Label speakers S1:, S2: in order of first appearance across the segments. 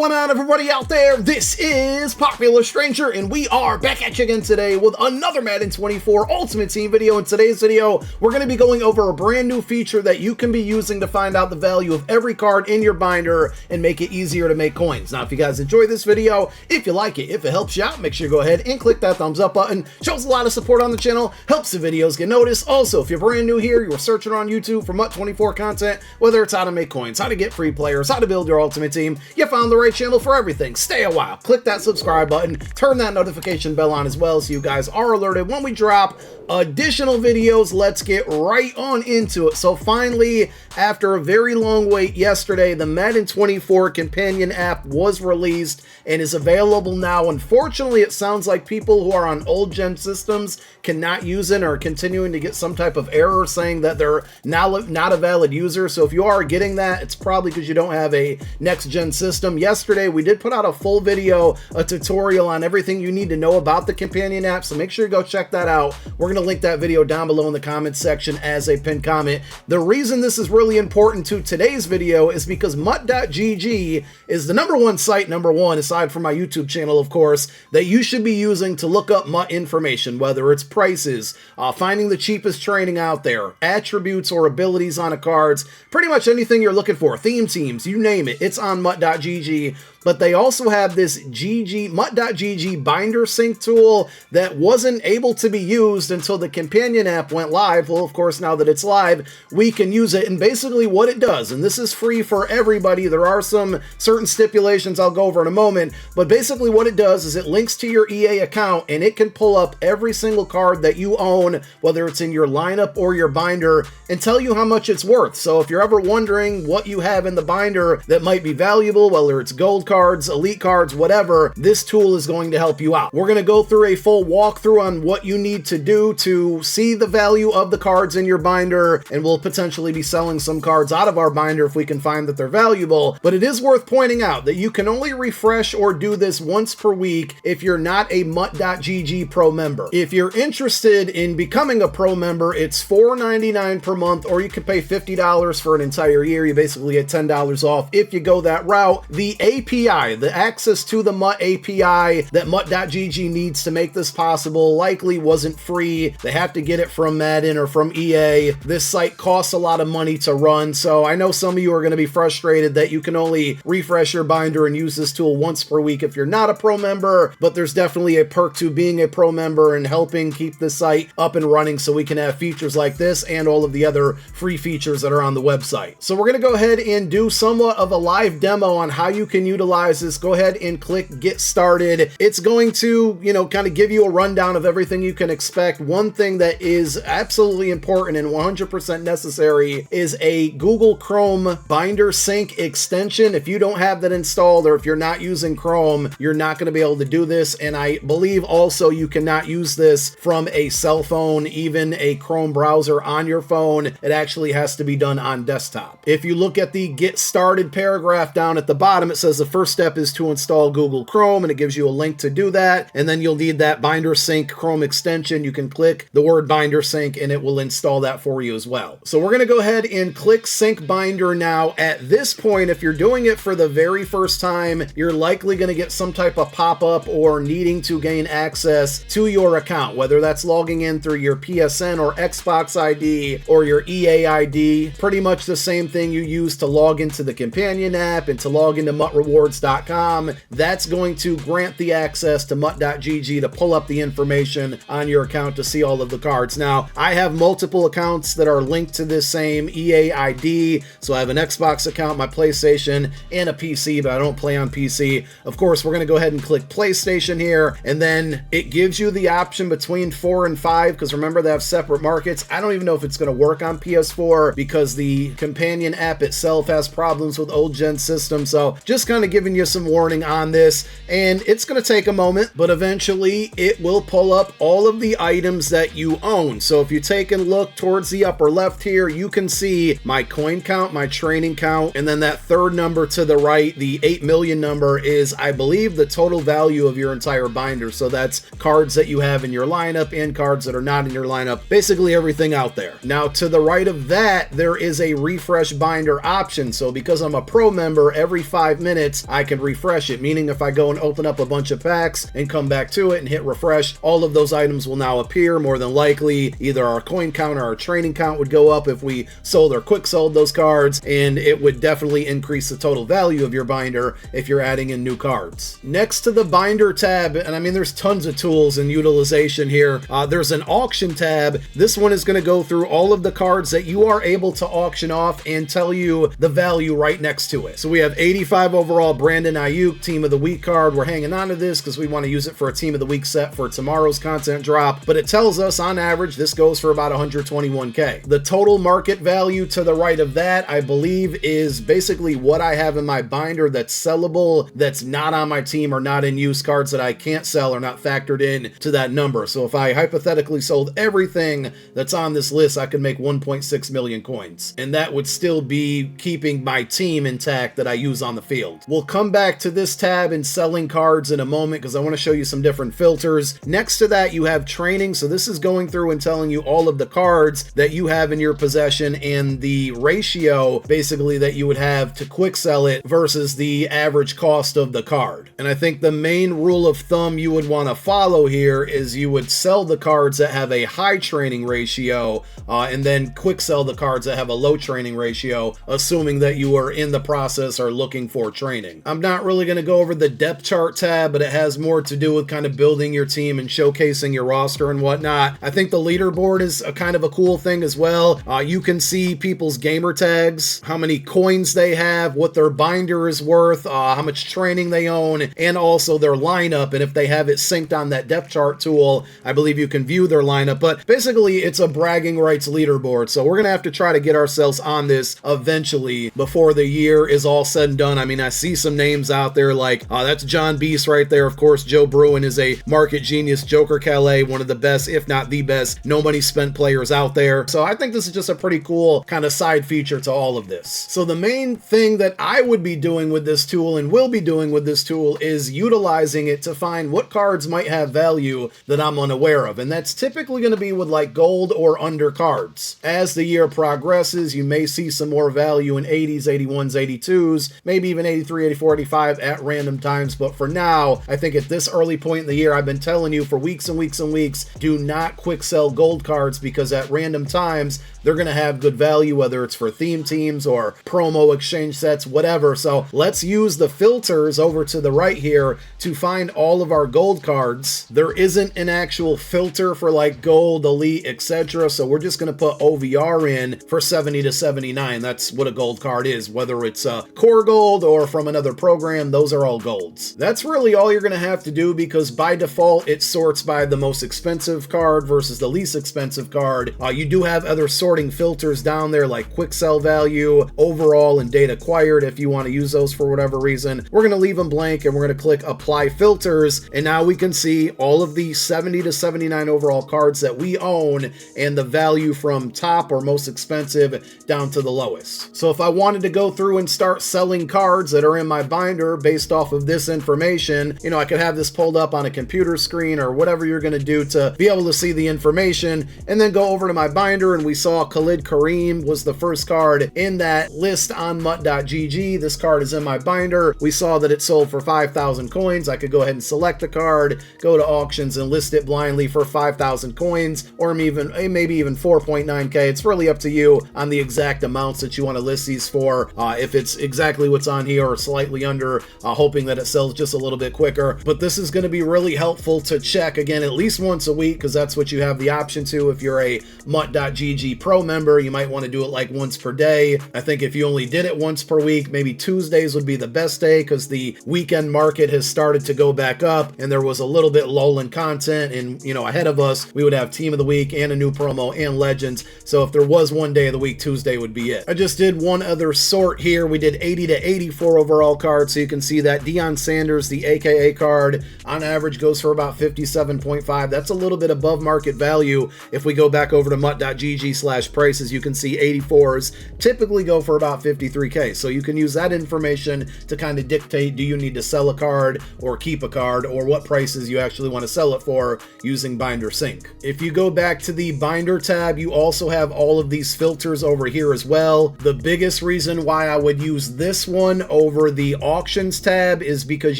S1: going on, everybody out there? This is Popular Stranger, and we are back at you again today with another Madden 24 Ultimate Team video. In today's video, we're going to be going over a brand new feature that you can be using to find out the value of every card in your binder and make it easier to make coins. Now, if you guys enjoy this video, if you like it, if it helps you out, make sure you go ahead and click that thumbs up button. Shows a lot of support on the channel, helps the videos get noticed. Also, if you're brand new here, you're searching on YouTube for Mut 24 content, whether it's how to make coins, how to get free players, how to build your Ultimate Team, you found the right channel for everything. Stay a while, click that subscribe button, turn that notification bell on as well so you guys are alerted when we drop additional videos. Let's get right on into it. So finally, after a very long wait yesterday, the Madden 24 Companion App was released and is available now. Unfortunately, it sounds like people who are on old gen systems cannot use it or are continuing to get some type of error saying that they're not a valid user. So if you are getting that, it's probably because you don't have a next gen system. Yesterday, we did put out a full video, a tutorial on everything you need to know about the Companion App. So make sure you go check that out. We're going to link that video down below in the comments section as a pinned comment. The reason this is really important to today's video is because Mut.gg is the #1 site, aside from my YouTube channel, of course, that you should be using to look up Mut information, whether it's prices, finding the cheapest training out there, attributes or abilities on a cards, pretty much anything you're looking for, theme teams, you name it, it's on Mut.gg. But they also have this Mut.gg binder sync tool that wasn't able to be used until the Companion App went live. Well, of course, now that it's live, we can use it. And basically what it does, and this is free for everybody, there are some certain stipulations I'll go over in a moment, but basically what it does is it links to your EA account and it can pull up every single card that you own, whether it's in your lineup or your binder, and tell you how much it's worth. So if you're ever wondering what you have in the binder that might be valuable, whether it's gold cards, elite cards, whatever, this tool is going to help you out. We're going to go through a full walkthrough on what you need to do to see the value of the cards in your binder, and we'll potentially be selling some cards out of our binder if we can find that they're valuable. But it is worth pointing out that you can only refresh or do this once per week if you're not a Mut.gg Pro member. If you're interested in becoming a Pro member, it's $4.99 per month, or you can pay $50 for an entire year. You basically get $10 off if you go that route. The API, the access to the Mut API that Mut.gg needs to make this possible, likely wasn't free. They have to get it from Madden or from EA. This site costs a lot of money to run, so I know some of you are going to be frustrated that you can only refresh your binder and use this tool once per week if you're not a Pro member, but there's definitely a perk to being a Pro member and helping keep the site up and running so we can have features like this and all of the other free features that are on the website. So we're going to go ahead and do somewhat of a live demo on how you can utilize this. Go ahead and click get started. It's going to, kind of give you a rundown of everything you can expect. One thing that is absolutely important and 100% necessary is a Google Chrome binder sync extension. If you don't have that installed, or if you're not using Chrome, you're not going to be able to do this. And I believe also you cannot use this from a cell phone, even a Chrome browser on your phone. It actually has to be done on desktop. If you look at the get started paragraph down at the bottom, it says the first step is to install Google Chrome, and it gives you a link to do that. And then you'll need that binder sync Chrome extension. You can click the word binder sync and it will install that for you as well. So we're going to go ahead and click sync binder now. At this point, if you're doing it for the very first time, you're likely going to get some type of pop-up or needing to gain access to your account, whether that's logging in through your PSN or Xbox ID or your EA ID. Pretty much the same thing you use to log into the Companion App and to log into MutRewards.com. That's going to grant the access to Mut.gg to pull up the information on your account to see all of the cards. Now, I have multiple accounts that are linked to this same EA ID. So I have an Xbox account, my PlayStation, and a PC, but I don't play on PC. Of course, we're going to go ahead and click PlayStation here, and then it gives you the option between 4 and 5, because remember, they have separate markets. I don't even know if it's going to work on PS4 because the Companion App itself has problems with old gen systems. So just kind of giving you some warning on this, and it's going to take a moment, but eventually it will pull up all of the items that you own. So if you take a look towards the upper left here, you can see my coin count, my training count, and then that third number to the right, the 8 million number, is, I believe, the total value of your entire binder. So that's cards that you have in your lineup and cards that are not in your lineup, basically everything out there. Now, to the right of that, there is a refresh binder option. So because I'm a Pro member, every 5 minutes, is I can refresh it, meaning if I go and open up a bunch of packs and come back to it and hit refresh, all of those items will now appear. More than likely, either our coin count or our training count would go up if we sold or quick sold those cards, and it would definitely increase the total value of your binder if you're adding in new cards. Next to the binder tab, and I mean there's tons of tools and utilization here, there's an auction tab. This one is going to go through all of the cards that you are able to auction off and tell you the value right next to it. So we have 85 overall Brandon Ayuk Team of the Week card. We're hanging on to this because we want to use it for a Team of the Week set for tomorrow's content drop, but it tells us on average this goes for about 121k. The total market value to the right of that, I believe, is basically what I have in my binder that's sellable, that's not on my team or not in use. Cards that I can't sell are not factored in to that number. So if I hypothetically sold everything that's on this list, I could make 1.6 million coins, and that would still be keeping my team intact that I use on the field. We'll come back to this tab in selling cards in a moment because I want to show you some different filters. Next to that, you have training. So this is going through and telling you all of the cards that you have in your possession and the ratio basically that you would have to quick sell it versus the average cost of the card. And I think the main rule of thumb you would want to follow here is you would sell the cards that have a high training ratio and then quick sell the cards that have a low training ratio, assuming that you are in the process or looking for training. I'm not really going to go over the depth chart tab, but it has more to do with kind of building your team and showcasing your roster and whatnot. I think the leaderboard is a kind of a cool thing as well. You can see people's gamer tags, how many coins they have, what their binder is worth, how much training they own, and also their lineup. And if they have it synced on that depth chart tool, I believe you can view their lineup. But basically, it's a bragging rights leaderboard. So we're going to have to try to get ourselves on this eventually before the year is all said and done. I mean, I see some names out there like, that's John Beast right there. Of course, Joe Bruin is a market genius. Joker Calais, one of the best, if not the best, no money spent players out there. So I think this is just a pretty cool kind of side feature to all of this. So the main thing that I would be doing with this tool and will be doing with this tool is utilizing it to find what cards might have value that I'm unaware of. And that's typically going to be with like gold or under cards. As the year progresses, you may see some more value in 80s, 81s, 82s, maybe even 83, 84, 85 at random times. But for now, I think at this early point in the year, I've been telling you for weeks and weeks and weeks, do not quick sell gold cards because at random times, they're going to have good value, whether it's for theme teams or promo exchange sets, whatever. So let's use the filters over to the right here to find all of our gold cards. There isn't an actual filter for like gold, elite, etc. So we're just going to put OVR in for 70 to 79. That's what a gold card is, whether it's a core gold or from another program, those are all golds. That's really all you're going to have to do because by default, it sorts by the most expensive card versus the least expensive card. You do have other sorting filters down there like quick sell value, overall, and date acquired if you want to use those for whatever reason. We're going to leave them blank and we're going to click apply filters, and now we can see all of the 70 to 79 overall cards that we own and the value from top or most expensive down to the lowest. So if I wanted to go through and start selling cards that are in my binder based off of this information, you know, I could have this pulled up on a computer screen or whatever you're going to do to be able to see the information, and then go over to my binder, and we saw Khalid Kareem was the first card in that list on Mut.gg. This card is in my binder. We saw that it sold for 5,000 coins. I could go ahead and select the card, go to auctions, and list it blindly for 5,000 coins, or maybe even 4.9k. It's really up to you on the exact amounts that you want to list these for. If it's exactly what's on here or slightly under, hoping that it sells just a little bit quicker. But this is going to be really helpful to check again at least once a week, because that's what you have the option to. If you're a Mut.gg Pro member, you might want to do it like once per day. I think if you only did it once per week, maybe Tuesdays would be the best day because the weekend market has started to go back up and there was a little bit lull in content, and you know, ahead of us we would have team of the week and a new promo and legends. So if there was one day of the week, Tuesday would be it. I just did one other sort here. We did 80 to 84 overall cards, so you can see that Deion Sanders, the AKA card, on average goes for about 57.5. That's a little bit above market value if we go back over to Mut.gg/ prices, you can see 84s typically go for about 53K. So you can use that information to kind of dictate, do you need to sell a card or keep a card, or what prices you actually want to sell it for using Binder Sync. If you go back to the Binder tab, you also have all of these filters over here as well. The biggest reason why I would use this one over the auctions tab is because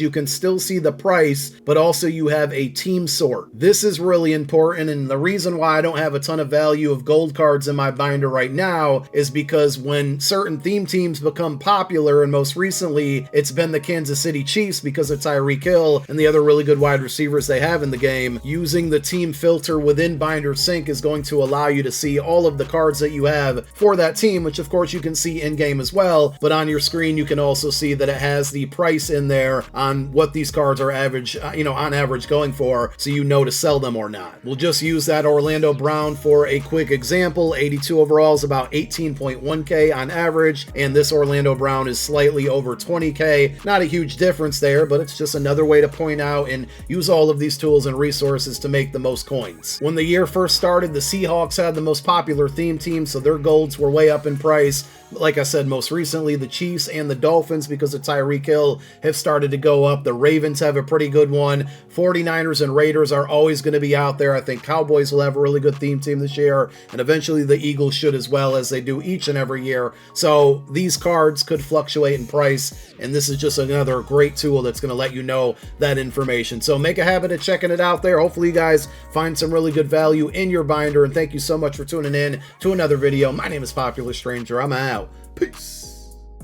S1: you can still see the price, but also you have a team sort. This is really important, and the reason why I don't have a ton of value of gold cards in my binder right now is because when certain theme teams become popular, and most recently it's been the Kansas City Chiefs because of Tyreek Hill and the other really good wide receivers they have in the game, using the team filter within Binder Sync is going to allow you to see all of the cards that you have for that team, which of course you can see in game as well, but on your screen you can also see that it has the price in there on what these cards are average, on average going for, so you know to sell them or not. We'll just use that Orlando Brown for a quick example. 82 overall is about 18.1K on average, and this Orlando Brown is slightly over 20K. Not a huge difference there, but it's just another way to point out and use all of these tools and resources to make the most coins. When the year first started, the Seahawks had the most popular theme team, so their golds were way up in price. Like I said, most recently, the Chiefs and the Dolphins, because of Tyreek Hill, have started to go up. The Ravens have a pretty good one. 49ers and Raiders are always going to be out there. I think Cowboys will have a really good theme team this year, and eventually the Eagles should as well, as they do each and every year. So these cards could fluctuate in price, and this is just another great tool that's going to let you know that information. So make a habit of checking it out there. Hopefully you guys find some really good value in your binder, and thank you so much for tuning in to another video. My name is Popular Stranger. I'm out. Peace.